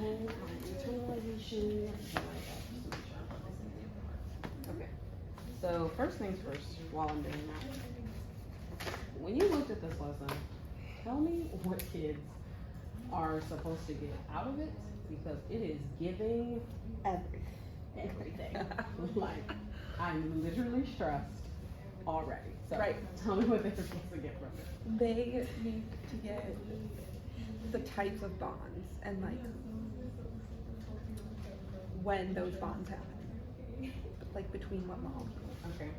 Internalization. Okay. So first things first, while I'm doing that, when you looked at this lesson, tell me what kids are supposed to get out of it, because it is giving everything. Like, I'm literally stressed already. So Right. tell me what they're supposed to get from it. They need to get the types of bonds and like when those bonds happen, like between what molecules. Okay.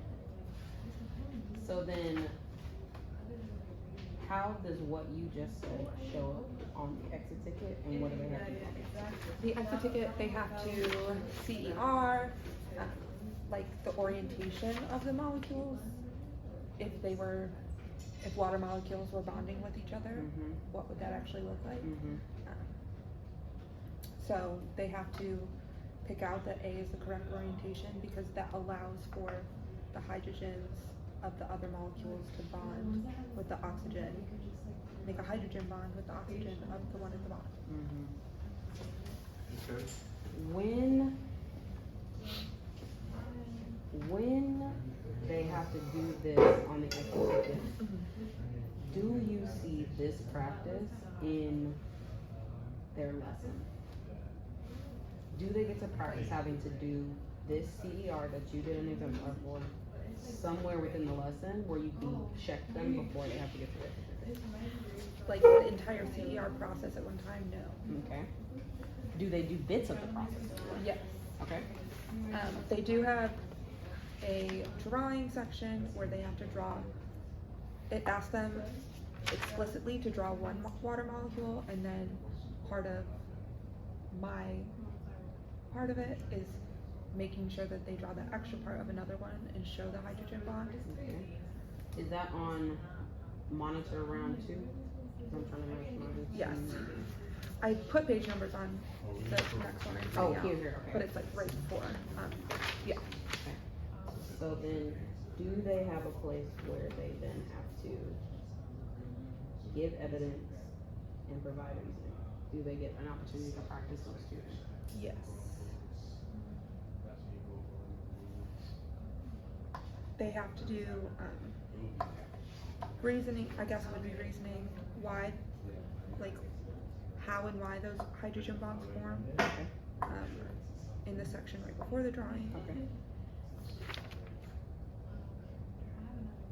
So then, how does what you just said show up on the exit ticket, and what do they have to do? The exit ticket, they have to CER, like the orientation of the molecules. If water molecules were bonding with each other, what would that actually look like? So they have to pick out that A is the correct orientation, because that allows for the hydrogens of the other molecules to bond with the oxygen, make a hydrogen bond with the oxygen of the one at the bottom. Okay. When they have to do this on the exit ticket, do you see this practice in their lesson? Do they get to practice having to do this CER that you did an exemplar for somewhere within the lesson where you can check them before they have to get to it? Like the entire CER process at one time, no. Okay. Do they do bits of the process? Yes. Okay. They do have a drawing section where they have to draw. It asks them explicitly to draw one water molecule, and then part of it is making sure that they draw the extra part of another one and show the hydrogen bond. Okay. Is that on monitor round 2? I'm trying to remember. Yes. I put page numbers on the next one. Oh, here, okay. But it's like right before. Yeah. Okay. So then, do they have a place where they then have to give evidence and provide reasoning? Do they get an opportunity to practice those two? Yes. They have to do reasoning, I guess it would be reasoning why, like how and why those hydrogen bonds form. Okay. In the section right before the drawing. Okay.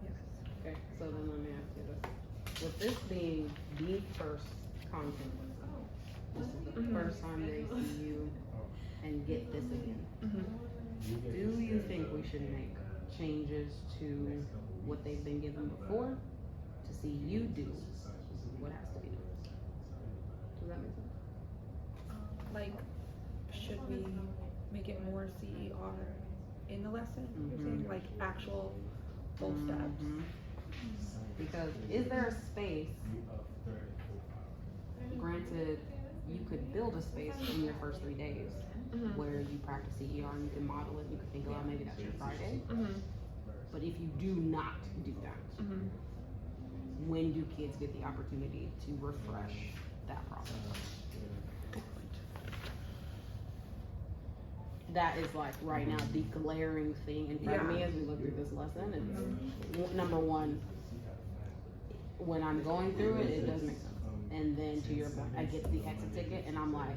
Yes. Okay, so then let me ask you this. With this being the first content lesson, this is the first time they see you and get this again. Do you think we should make changes to what they've been given before to see you do what has to be done? Does that make sense? Like, should we make it more CER in the lesson? You're saying, like actual full steps? Because is there a space, granted, you could build a space in your first 3 days where you practice CER and you can model it, you can think, oh, maybe that's your Friday. But if you do not do that, when do kids get the opportunity to refresh that process? That is like right now the glaring thing in front of me as we look through this lesson. And number one, when I'm going through it, it does make sense. And then to your point, I get the exit ticket and I'm like,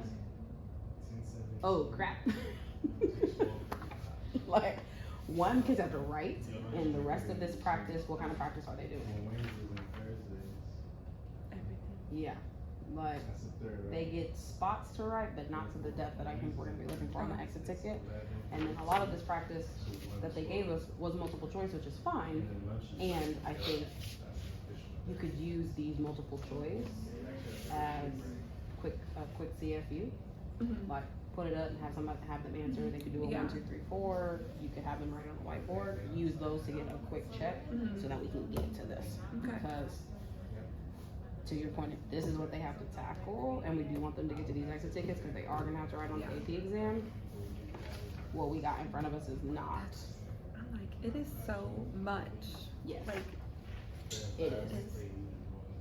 oh crap. Like, one, kids have to write, and the rest of this practice, what kind of practice are they doing? Yeah, like they get spots to write, but not to the depth that I think we're gonna be looking for on the exit ticket. And then a lot of this practice that they gave us was multiple choice, which is fine. And I think you could use these multiple choice as a quick CFU, like put it up and have somebody have them answer. They could do a 1, 2, 3, 4. You could have them write on the whiteboard. Use those to get a quick check so that we can get to this. Because to your point, if this is what they have to tackle, and we do want them to get to these exit tickets because they are gonna have to write on the AP exam, what we got in front of us is not. I'm like, it is so much. Yes. Like, It is. it's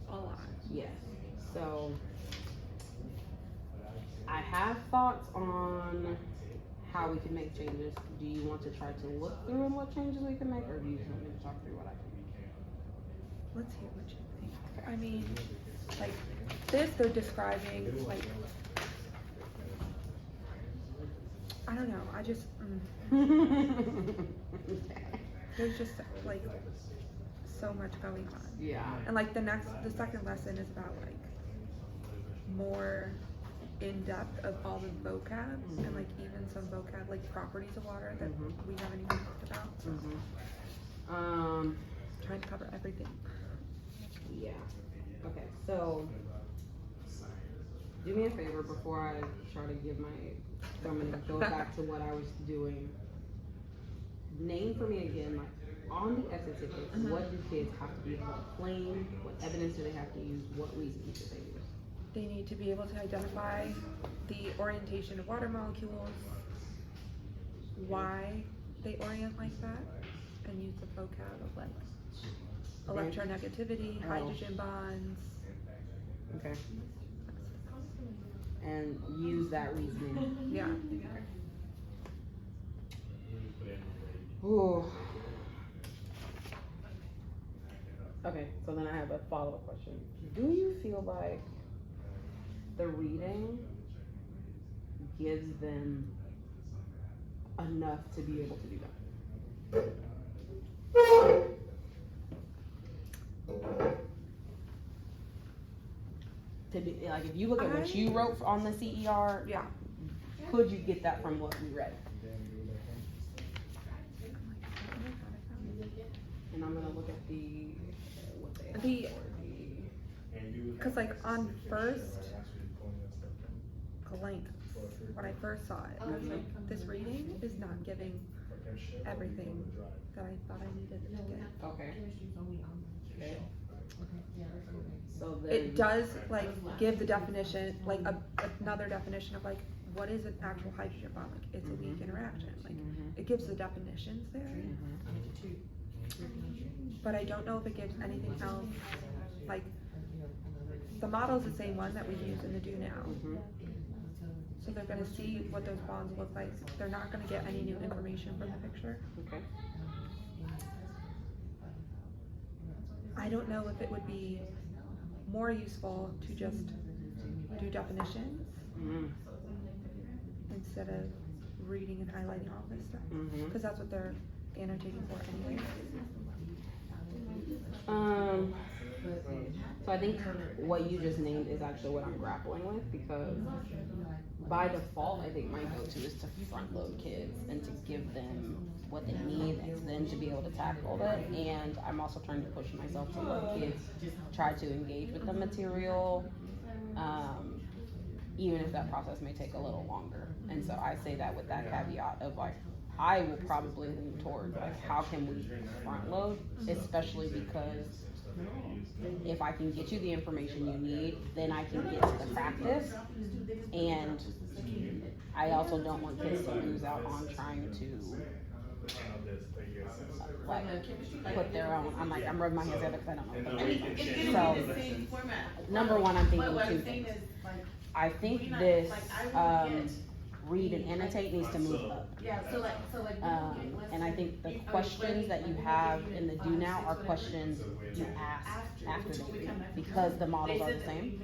a lot. Yes. So I have thoughts on how we can make changes. Do you want to try to look through and what changes we can make, or do you just want me to talk through what I can make? Let's hear what you think. I mean, like this, they're describing like, I don't know. I just there's just like so much going on. Yeah. And like the second lesson is about like more in depth of all the vocab and like even some vocab like properties of water that we haven't even talked about. So trying to cover everything. Yeah. Okay, so do me a favor before I try to give my, so I'm gonna go back to what I was doing. Name for me again, like on the exit tickets, what do kids have to be able to claim? What evidence do they have to use? What reasons do they use? They need to be able to identify the orientation of water molecules, why they orient like that, and use the vocab of like electronegativity, hydrogen bonds. Okay. And use that reasoning. Yeah. Ooh. Okay, so then I have a follow-up question. Do you feel like the reading gives them enough to be able to do that? To be, like, if you look at what you wrote on the CER, Yeah. could you get that from what we read? And I'm gonna look at the what they have because like on first glance, when I first saw it, I was like, this reading is not giving everything that I thought I needed it to get. Okay. Okay. So then It does like give the definition, like another definition of like what is an actual hydrogen bond? Like it's a weak interaction. Like it gives the definitions there. But I don't know if it gives anything else. Like the model is the same one that we use in the do now. So they're gonna see what those bonds look like. They're not gonna get any new information from the picture. Okay. I don't know if it would be more useful to just do definitions instead of reading and highlighting all this stuff, because that's what they're annotating for anyway. So I think what you just named is actually what I'm grappling with, because by default, I think my go-to is to front load kids and to give them what they need and then to be able to tackle it. And I'm also trying to push myself to let kids try to engage with the material, even if that process may take a little longer. And so I say that with that caveat of like, I will probably lean towards like, how can we front load, especially because if I can get you the information you need, then I can get to the practice. And I also don't want kids to lose out on trying to like put their own. I'm rubbing my hands together because I don't know. So number one, I'm thinking two things. I think this read and annotate needs to move up. And I think the questions that you have in the do now are questions you ask after they read, because the models are the same.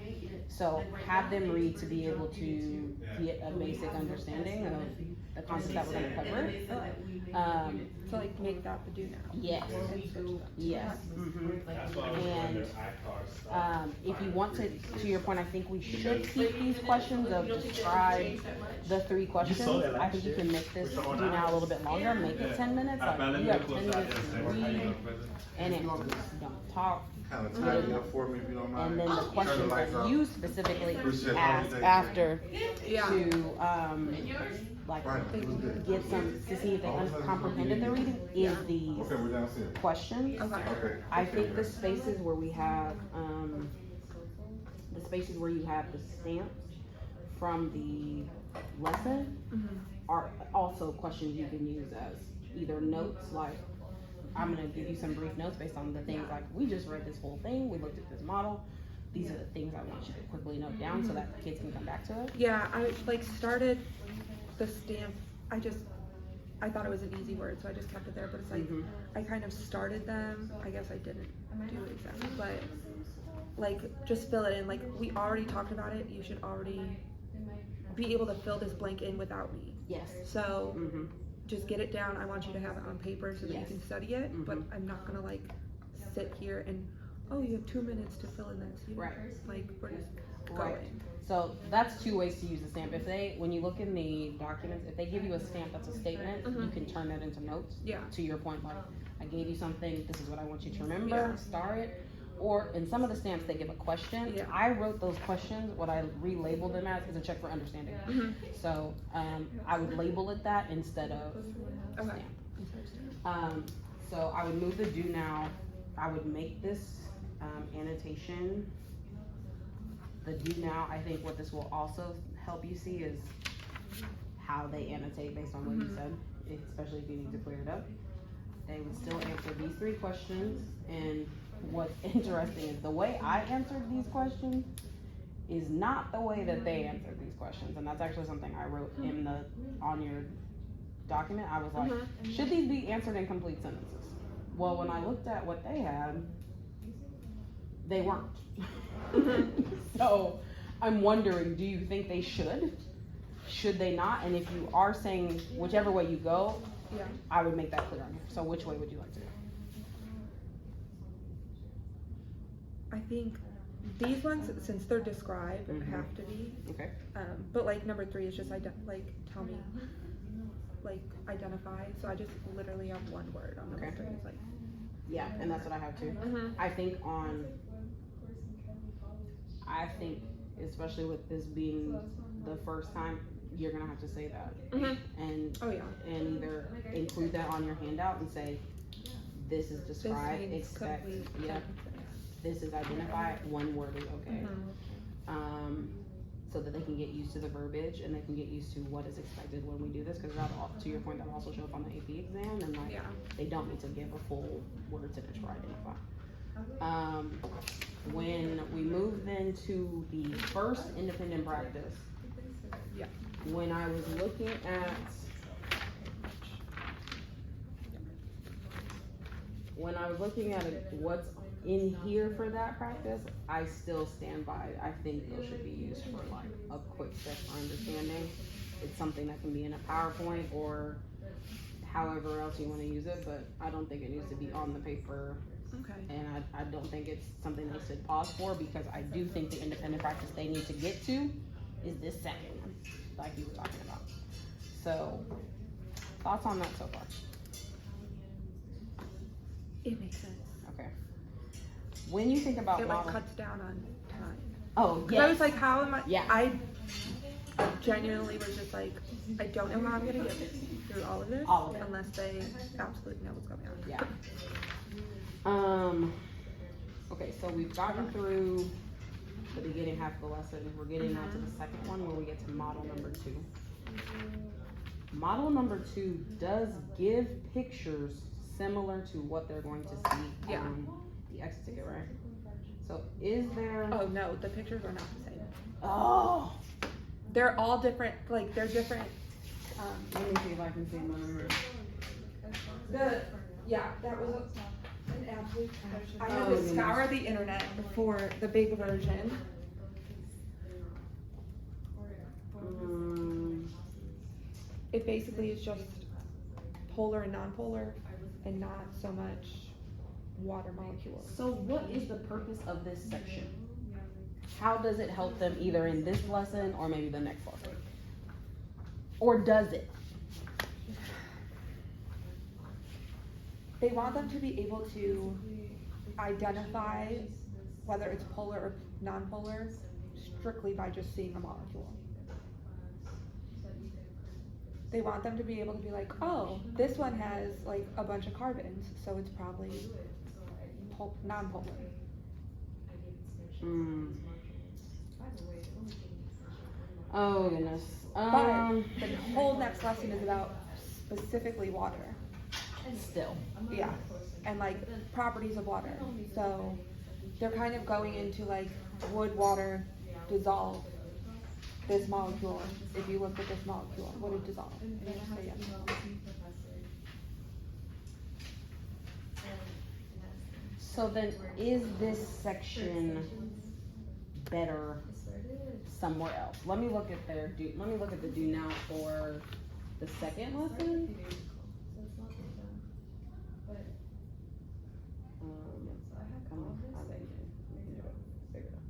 So have them read to be able to get a basic understanding of the concepts that we're going to cover. So like make that the do now. Yes. Yes. And if you want to your point, I think we should keep these questions of describe the 3 questions. I think you can make this do now a little bit longer, make it 10 minutes. Like you have 10 minutes to read, and it don't talk. Kind of tidy up for me if you don't mind. And then the questions that you specifically ask after to like get some to see if they comprehended the reading is these questions. I think the spaces where we have the spaces where you have the stamps from the lesson are also questions you can use as either notes, like I'm gonna give you some brief notes based on the things like we just read this whole thing, we looked at this model, these are the things I want you to quickly note down so that the kids can come back to it. Yeah, I like started the stamp. I thought it was an easy word, so I just kept it there. But it's like I kind of started them. I guess I didn't do it exactly, but like just fill it in. Like we already talked about it. You should already be able to fill this blank in without me. Yes. So just get it down. I want you to have it on paper so that you can study it. But I'm not gonna like sit here and you have 2 minutes to fill in this. You know? Right. Like we're just going. Right. So that's two ways to use the stamp. When you look in the documents, if they give you a stamp that's a statement, you can turn that into notes. Yeah. To your point, like I gave you something, this is what I want you to remember, star it. Or in some of the stamps they give a question. Yeah. I wrote those questions, what I relabeled them as is a check for understanding. So I would label it that instead of stamp. So I would move the do now. I would make this annotation. The do now, I think what this will also help you see is how they annotate based on what you said, especially if you need to clear it up. They would still answer these 3 questions, and what's interesting is the way I answered these questions is not the way that they answered these questions, and that's actually something I wrote on your document. I was like, should these be answered in complete sentences? Well, when I looked at what they had, they weren't. So I'm wondering, do you think they should? Should they not? And if you are saying whichever way you go, I would make that clear on here. So which way would you like to go? I think these ones, since they're described, have to be. Okay. But like number 3 is just tell me, like identify. So I just literally have one word on number 3. It's like. Yeah, and that's what I have too. I think especially with this being the first time, you're gonna have to say that, and either include that on your handout and say, this is describe, expect, this is identify, one word is okay, so that they can get used to the verbiage and they can get used to what is expected when we do this, because to your point, that'll also show up on the AP exam, and they don't need to give a full word percentage for identify. When we move then to the first independent practice, when I was looking at what's in here for that practice, I still stand by. I think those should be used for like a quick step for understanding. It's something that can be in a PowerPoint or however else you want to use it, but I don't think it needs to be on the paper. Okay. And I don't think it's something they should pause for, because I do think the independent practice they need to get to is this second one, like you were talking about. So, thoughts on that so far? It makes sense. Okay. When you think about it cuts down on time. Oh, yes. I was like, how am I? Yeah. I genuinely was just like, I don't know how I'm gonna get through all of this unless they absolutely know what's going on. Yeah. Okay, so we've gotten through the beginning half of the lesson. We're getting now to the second one where we get to model number 2. Model number 2 does give pictures similar to what they're going to see on the exit ticket, right? So is there... Oh no, the pictures are not the same. Oh! They're all different, like they're different. Let me see if I can see mine. That was an absolute trash. I had to scour the internet for the big version. It basically is just polar and non-polar, and not so much water molecules. So what is the purpose of this section? How does it help them either in this lesson or maybe the next lesson? Or does it? They want them to be able to identify whether it's polar or non-polar strictly by just seeing a molecule. They want them to be able to be like, oh, this one has like a bunch of carbons, so it's probably non-polar. Oh goodness. But the whole next lesson is about specifically water. Still. Yeah. And like properties of water. So they're kind of going into like would water dissolve this molecule if you looked at this molecule? Would it dissolve? And you have to say yes. So then, is this section better somewhere else? Let me look at their do. Let me look at the do now for the second lesson. Come on, I think we can do it. Figure it out.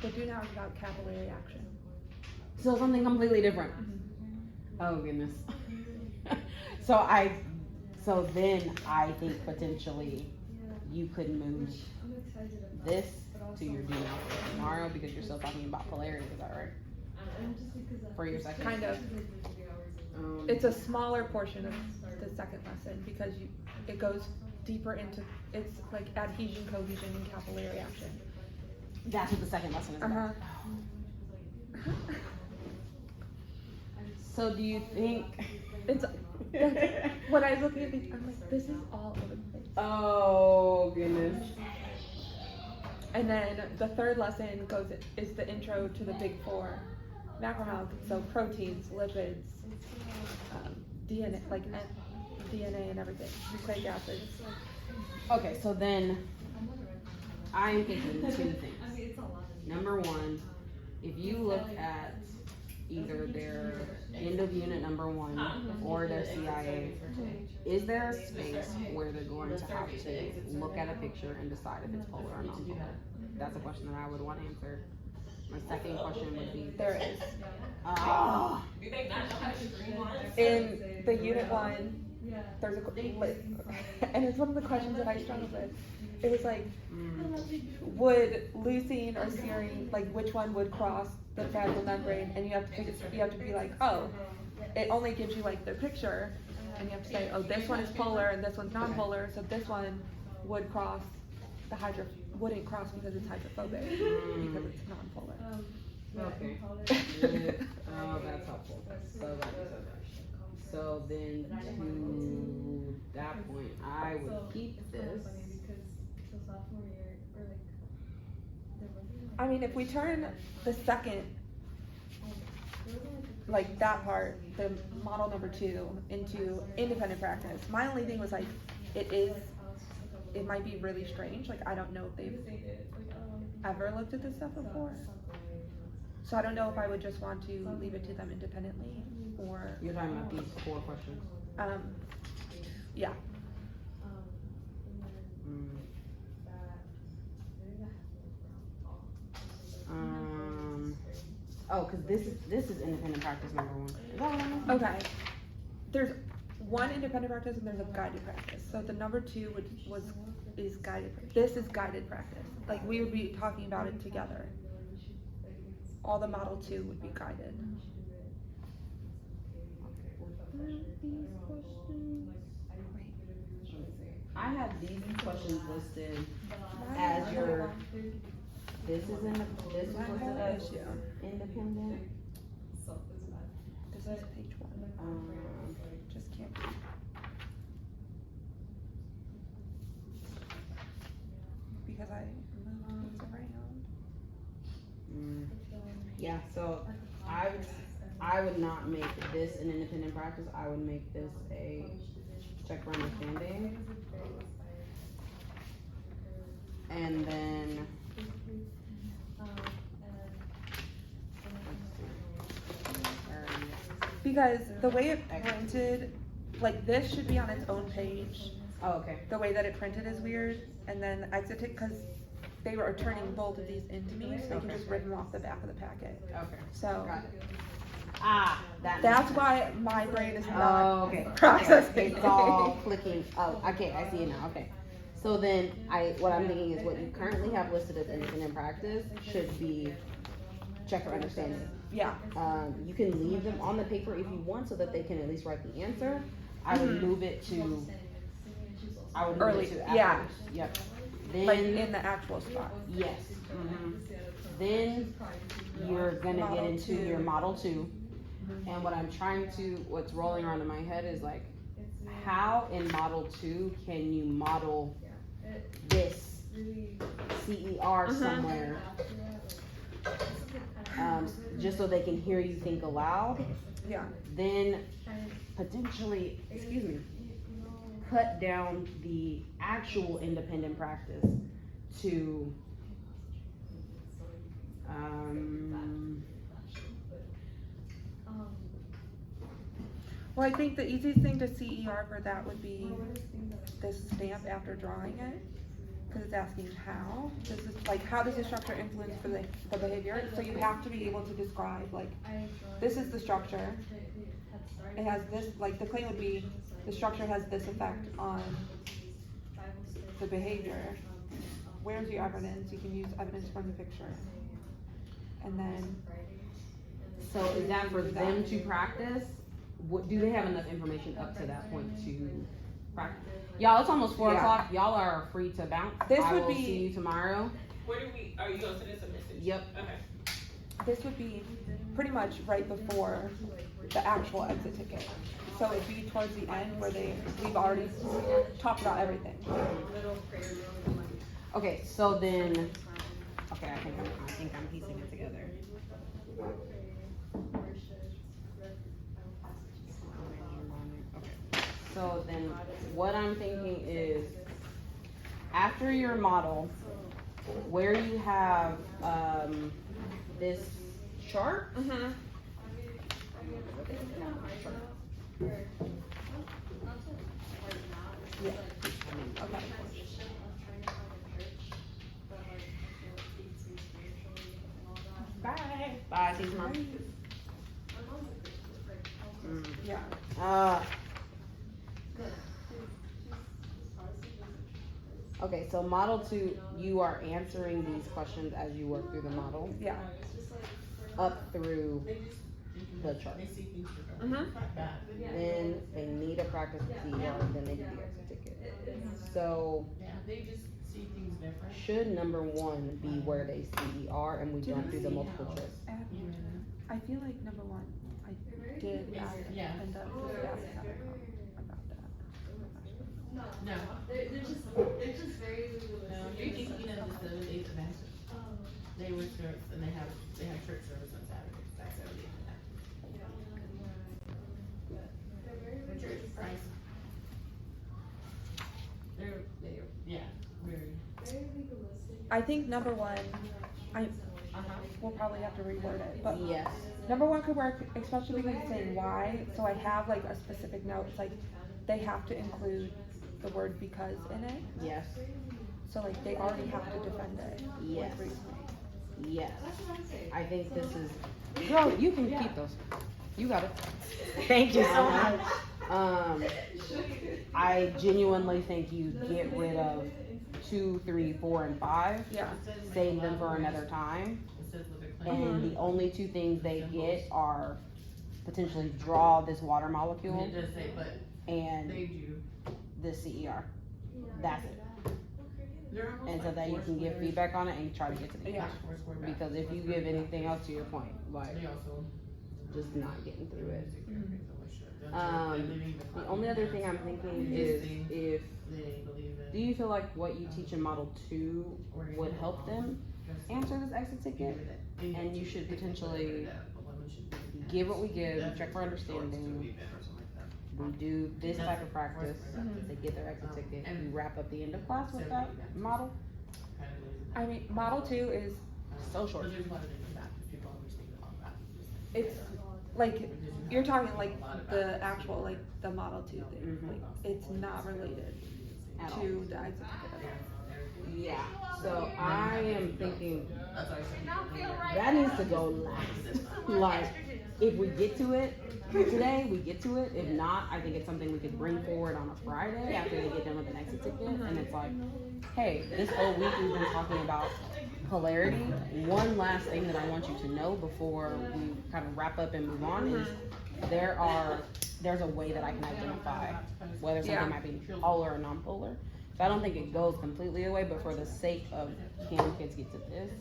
The do now is about capillary action. So something completely different. Oh goodness. So then I think potentially you could move this to your do now for tomorrow because you're still talking about polarity. Is that right? For your second. Kind of. It's a smaller portion of the second lesson because it goes deeper into, it's like adhesion, cohesion, and capillary action. That's what the second lesson is about. So do you think it's when I was looking at these, I'm like, this is all over the place. Oh goodness. And then the third lesson is the intro to the big four macromolecules, so proteins, lipids, DNA, like DNA and everything, nucleic acids. Okay, so then I'm thinking two things. Number one, if you look at either their end of unit number 1 or their CIA, is there a space where they're going to have to look at a picture and decide if it's polar or non-polar? That's a question that I would want answered. My second question would be, There is. In In the unit 1, there's and it's one of the questions that I struggled with. It was like, would leucine or serine, like which one would cross the vaginal membrane? And you have to be like, oh, it only gives you like the picture, and you have to say, oh, this one is polar and this one's non-polar, so this one would cross the wouldn't cross because it's hydrophobic because it's non-polar. Okay. Oh, that's helpful. So then to that point, I would keep this. I mean, if we turn the second, like that part, the model number 2, into independent practice, my only thing was like, it might be really strange. Like, I don't know if they've ever looked at this stuff before. So I don't know if I would just want to leave it to them independently, or... You're talking about these 4 questions? Yeah. Oh, because this is independent practice number 1. Is that what I mean? Okay. There's one independent practice and there's a guided practice. So the number 2 is guided. This is guided practice. Like, we would be talking about it together. All the model 2 would be guided. I have these questions listed as your. This is listed as independent. This is page 1. Just can't. Because I moved things around. Yeah, so I would not make this an independent practice. I would make this a check for understanding. And then because the way it printed, like this should be on its own page. oh, okay. The way that it printed is weird, and then the exit it, because they were turning both of these into me, so they can just rip them off the back of the packet. Okay. So got it. that's why my brain is not okay. processing. Okay. It's all clicking. Oh, okay, I see it now. Okay. So then what I'm thinking is what you currently have listed as independent practice should be check for understanding. Yeah. You can leave them on the paper if you want so that they can at least write the answer. I would move it to Early, after. yeah. Yep. Then, Like in the actual spot. Yes. Then you're gonna Model get into 2. your model 2. And what's rolling around in my head is like, how in Model 2 can you model this CER somewhere, just so they can hear you think aloud? Yeah. Then potentially, cut down the actual independent practice to, Well, I think the easiest thing to CER for that would be this stamp after drawing it, because it's asking how. This is like, how does the structure influence for the behavior? So you have to be able to describe, like, this is the structure. It has this, like, the claim would be, the structure has this effect on the behavior. Where's your evidence? You can use evidence from the picture. And then. So is that for them to practice? What, do they have enough information up to that point to practice? Y'all, it's almost 4 o'clock. Y'all are free to bounce. I will see you tomorrow. Where are you gonna send us a message? Yep. Okay. This would be pretty much right before the actual exit ticket. So it'd be towards the end where we've already talked about everything. Okay, so then, okay, I think I'm piecing it together. Okay, so then what I'm thinking is, after your model, where you have this chart. Yeah. Okay. Bye. Bye. See you tomorrow. Yeah. Okay, so Model 2, you are answering these questions as you work through the model. Yeah. Up through the chart. Then they need a practice with CER, then they do the exit ticket. So they just see things different. should number 1 be where they CER and we don't do the multiple choice? I feel like number 1, I did ask and just ask about that. No. They're just very little. No, you're thinking of the 7th, 8th Adventist. They were shirts and they have church service on Saturday. That's Saturday. Church price. They're very I think number 1, we'll probably have to reword it, but Yes. number 1 could work, especially because it's saying why. So I have like a specific note. It's like they have to include the word because in it. Yes. So like they already have to defend it. Yes. With reasoning. Yes. I think this is, girl, you can keep those. You got it. Thank you so much. I genuinely think you get rid of 2, 3, 4, and 5. Yeah. Save them for another time. And the only 2 things they get are potentially draw this water molecule It does say, but and they do. the CER. That's it. They're almost And so like that you four can give squares. feedback on it and try to get to the Yeah. end. Because if you give anything else, to your point, like They also. just not getting through it. The The only other thing I'm thinking is if, they believe it. do you feel like what you teach in Model 2 would help them answer this exit ticket? And you should potentially give what we give, we check for understanding, we do this type of practice, they get their exit ticket, and we wrap up the end of class with that model? I mean, Model 2 is, So short. But there's a lot of different factors, people always think about that. it's like, you're talking like the actual, like the Model 2 thing. Like, it's not related At all. to the exit ticket. Yeah, so I am thinking That's our that needs to go last. Like, if we get to it today, we get to it. If not, I think it's something we could bring forward on a Friday after they get done with an exit ticket. And it's like, hey, this whole week we've been talking about polarity. One last thing that I want you to know before we kind of wrap up and move on is there's a way that I can identify whether something might be polar or non-polar. So I don't think it goes completely away, but for the sake of can kids get to this,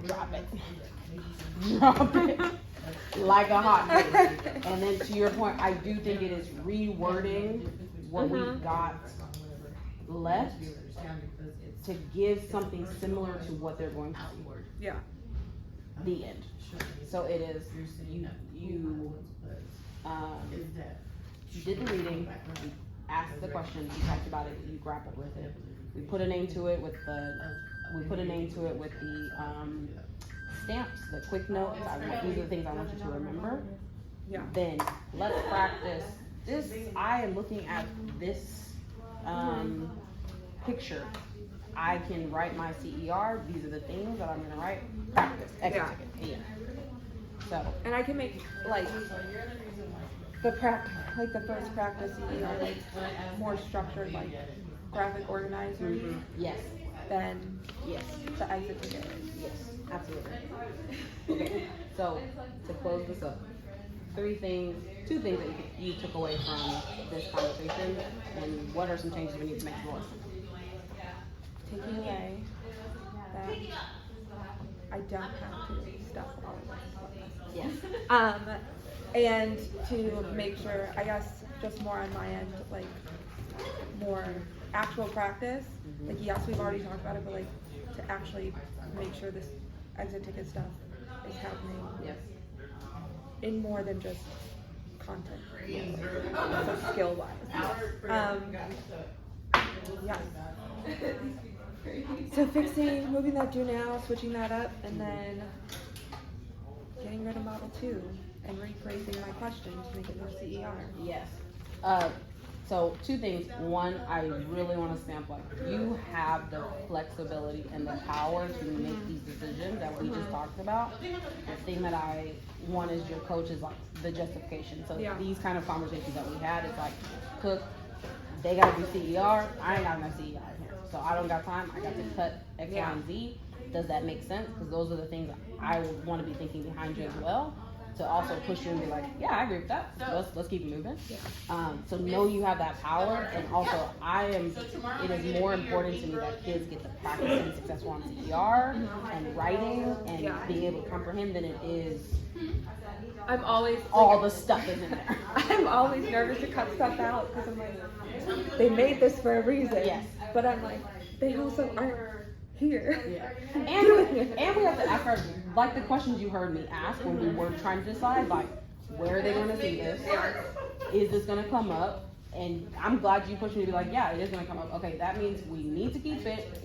drop it. Drop it. Like a hot plate. And then to your point, I do think it is rewording what we've got left to give something similar to what they're going to see. Yeah. The end. So it is, you did the reading, you asked the question, you talked about it, you grappled with it. We put a name to it with the stamps, the quick notes. These are the things I want you to remember. Yeah. Then let's practice this. I am looking at this picture. I can write my CER. These are the things that I'm gonna write. Practice. Exit ticket. Yeah. So. And I can make like the first practice CER like more structured, like graphic organizer. Yes. Than yes. The exit ticket. Yes. Absolutely. Okay. So to close this up, two things that you took away from this conversation, and what are some changes we need to make more? Taking away that I don't have to stuff all of this. Yes. And to make sure, I guess, just more on my end, like more actual practice. Like, yes, we've already talked about it, but like to actually make sure this exit ticket stuff is happening. Yes. In more than just content. Yes. So skill wise. Yeah. So moving that do now, switching that up, and then getting rid of model 2 and rephrasing my question to make it more CER. Yes. So two things. One, I really want to stamp like you have the flexibility and the power to make these decisions that we just talked about. The thing that I want as your coach is like the justification. So these kind of conversations that we had, it's like, Cook, they gotta do CER. I ain't got enough CER in here, so I don't got time. I got to cut X, Y, and Z. Does that make sense? Because those are the things I would want to be thinking behind you as well. To also push you and be like, yeah, I agree with that. Let's keep moving. So know you have that power, and also it is more important to me that kids get to practice and be successful on CER and writing and being able to comprehend than it is. I'm always all the stuff is in there. I'm always nervous to cut stuff out because I'm like, they made this for a reason. Yes. But I'm like, they also aren't here. Yeah. And we have to ask ourselves, like the questions you heard me ask when we were trying to decide, like, where are they going to see this? Is this going to come up? And I'm glad you pushed me to be like, yeah, it is going to come up. Okay, that means we need to keep it.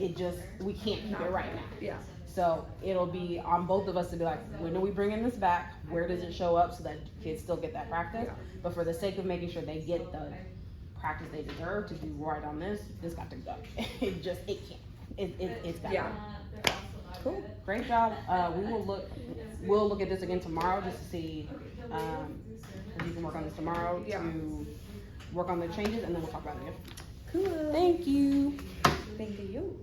We can't keep it right now. Yeah. So it'll be on both of us to be like, when are we bringing this back? Where does it show up so that kids still get that practice? Yeah. But for the sake of making sure they get the practice they deserve to do right on this got to go. It can't. It's got to go. Cool. Great job. We'll look at this again tomorrow just to see if you can work on this tomorrow to work on the changes, and then we'll talk about it again. Cool. Thank you. Thank you.